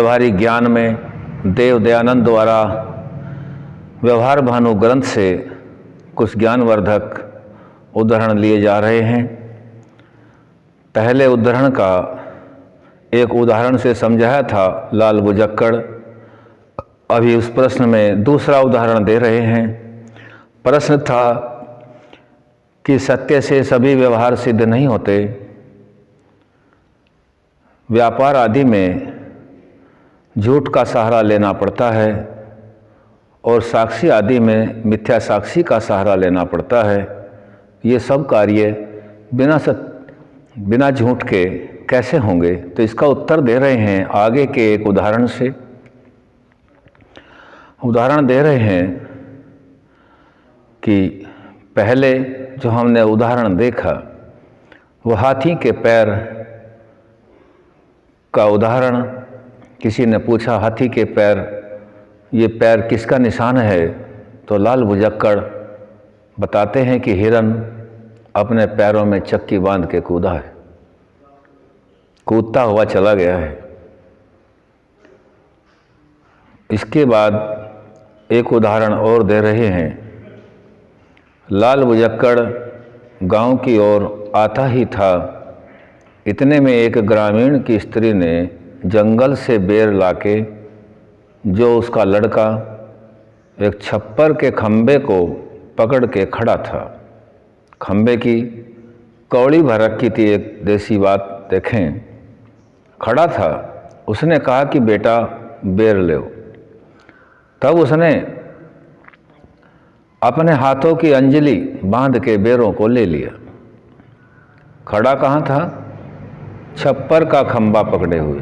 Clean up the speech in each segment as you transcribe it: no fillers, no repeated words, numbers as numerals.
व्यवहारिक ज्ञान में देव दयानंद द्वारा व्यवहार भानु ग्रंथ से कुछ ज्ञानवर्धक उदाहरण लिए जा रहे हैं। पहले उदाहरण का एक उदाहरण से समझाया था लाल बुजक्कड़। अभी उस प्रश्न में दूसरा उदाहरण दे रहे हैं। प्रश्न था कि सत्य से सभी व्यवहार सिद्ध नहीं होते। व्यापार आदि में झूठ का सहारा लेना पड़ता है और साक्षी आदि में मिथ्या साक्षी का सहारा लेना पड़ता है। ये सब कार्य बिना झूठ के कैसे होंगे? तो इसका उत्तर दे रहे हैं आगे के एक उदाहरण से। उदाहरण दे रहे हैं कि पहले जो हमने उदाहरण देखा वो हाथी के पैर का उदाहरण। किसी ने पूछा हाथी के पैर, ये पैर किसका निशान है? तो लाल बुजक्कड़ बताते हैं कि हिरन अपने पैरों में चक्की बांध के कूदा है, कूदता हुआ चला गया है। इसके बाद एक उदाहरण और दे रहे हैं। लाल बुजक्कड़ गांव की ओर आता ही था। इतने में एक ग्रामीण की स्त्री ने जंगल से बेर लाके, जो उसका लड़का एक छप्पर के खंबे को पकड़ के खड़ा था। खंबे की कौड़ी भर रखी थी, एक देसी बात देखें, खड़ा था। उसने कहा कि बेटा बेर ले। तब उसने अपने हाथों की अंजलि बांध के बेरों को ले लिया। खड़ा कहाँ था? छप्पर का खंबा पकड़े हुए,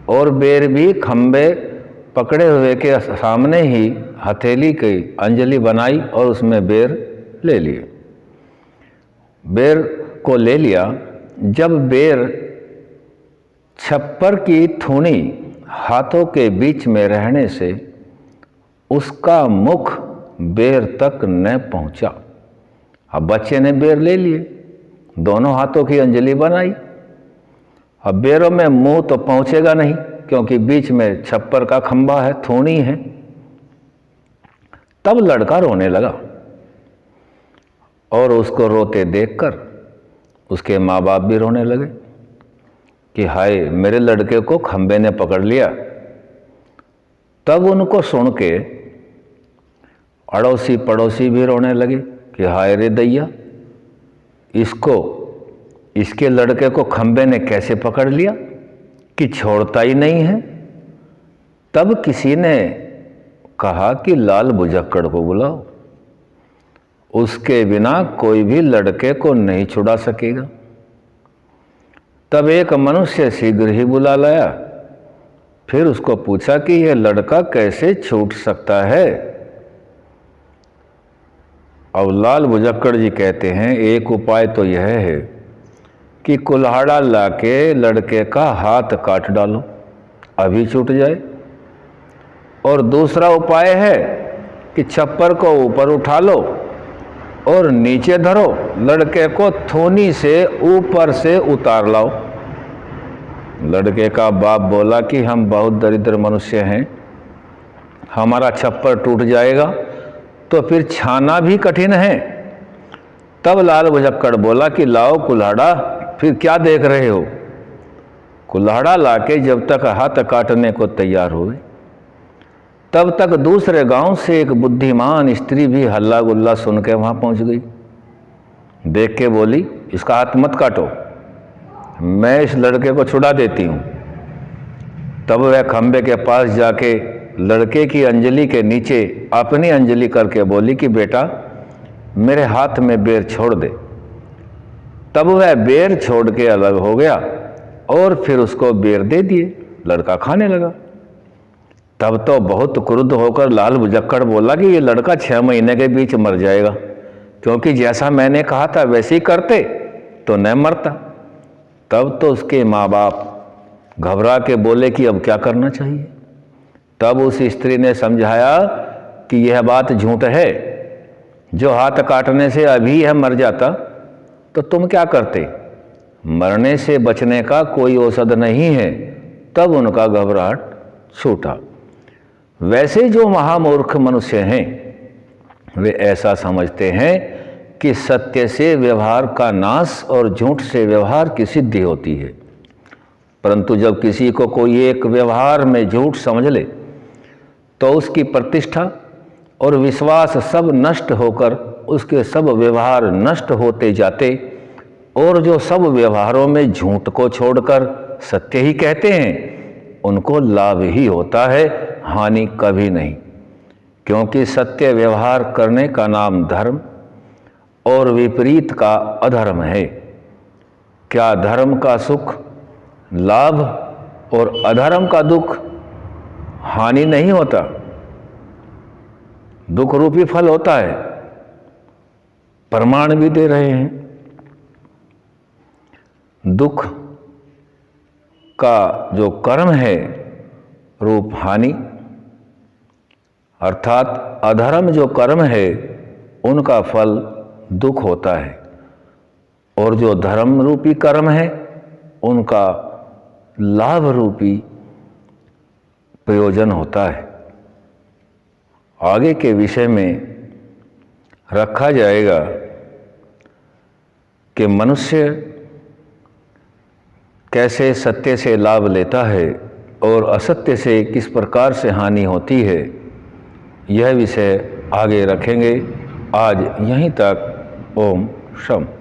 और बेर भी खंबे पकड़े हुए के सामने ही हथेली की अंजलि बनाई और उसमें बेर ले लिए। बेर को ले लिया। जब बेर छप्पर की थूनी हाथों के बीच में रहने से उसका मुख बेर तक न पहुंचा। अब बच्चे ने बेर ले लिए, दोनों हाथों की अंजलि बनाई। अब बेरों में मुंह तो पहुंचेगा नहीं क्योंकि बीच में छप्पर का खंबा है, थूनी है। तब लड़का रोने लगा और उसको रोते देखकर उसके माँ बाप भी रोने लगे कि हाय, मेरे लड़के को खंबे ने पकड़ लिया। तब उनको सुन के अड़ोसी पड़ोसी भी रोने लगे कि हाय रे दैया, इसके लड़के को खंबे ने कैसे पकड़ लिया कि छोड़ता ही नहीं है। तब किसी ने कहा कि लाल बुजक्कड़ को बुलाओ, उसके बिना कोई भी लड़के को नहीं छुड़ा सकेगा। तब एक मनुष्य शीघ्र ही बुला लाया। फिर उसको पूछा कि यह लड़का कैसे छूट सकता है? अब लाल बुजक्कड़ जी कहते हैं एक उपाय तो यह है कि कुल्हाड़ा लाके लड़के का हाथ काट डालो, अभी छूट जाए। और दूसरा उपाय है कि छप्पर को ऊपर उठा लो और नीचे धरो, लड़के को थूनी से ऊपर से उतार लाओ। लड़के का बाप बोला कि हम बहुत दरिद्र मनुष्य हैं, हमारा छप्पर टूट जाएगा तो फिर छाना भी कठिन है। तब लाल बुजक्कड़ बोला कि लाओ कुल्हाड़ा, फिर क्या देख रहे हो? कुल्हाड़ा लाके जब तक हाथ काटने को तैयार हुए तब तक दूसरे गांव से एक बुद्धिमान स्त्री भी हल्ला गुल्ला सुन के वहां पहुंच गई। देख के बोली, इसका हाथ मत काटो, मैं इस लड़के को छुड़ा देती हूं। तब वह खंबे के पास जाके लड़के की अंजलि के नीचे अपनी अंजलि करके बोली कि बेटा मेरे हाथ में बेर छोड़ दे। तब वह बेर छोड़ के अलग हो गया और फिर उसको बेर दे दिए। लड़का खाने लगा। तब तो बहुत क्रुद्ध होकर लाल बुजक्कड़ बोला कि ये लड़का 6 महीने के बीच मर जाएगा, क्योंकि जैसा मैंने कहा था वैसे ही करते तो न मरता। तब तो उसके माँ बाप घबरा के बोले कि अब क्या करना चाहिए। तब उस स्त्री ने समझाया कि यह बात झूठ है, जो हाथ काटने से अभी यह मर जाता तो तुम क्या करते? मरने से बचने का कोई औषध नहीं है, तब उनका घबराहट छूटा। वैसे जो महामूर्ख मनुष्य हैं वे ऐसा समझते हैं कि सत्य से व्यवहार का नाश और झूठ से व्यवहार की सिद्धि होती है। परंतु जब किसी को कोई एक व्यवहार में झूठ समझ ले तो उसकी प्रतिष्ठा और विश्वास सब नष्ट होकर उसके सब व्यवहार नष्ट होते जाते, और जो सब व्यवहारों में झूठ को छोड़कर सत्य ही कहते हैं उनको लाभ ही होता है, हानि कभी नहीं। क्योंकि सत्य व्यवहार करने का नाम धर्म और विपरीत का अधर्म है। क्या धर्म का सुख लाभ और अधर्म का दुख हानि नहीं होता? दुख रूपी फल होता है, प्रमाण भी दे रहे हैं। दुख का जो कर्म है रूप हानि, अर्थात अधर्म जो कर्म है उनका फल दुख होता है, और जो धर्म रूपी कर्म है उनका लाभ रूपी प्रयोजन होता है। आगे के विषय में रखा जाएगा कि मनुष्य कैसे सत्य से लाभ लेता है और असत्य से किस प्रकार से हानि होती है। यह विषय आगे रखेंगे। आज यहीं तक। ओम शम।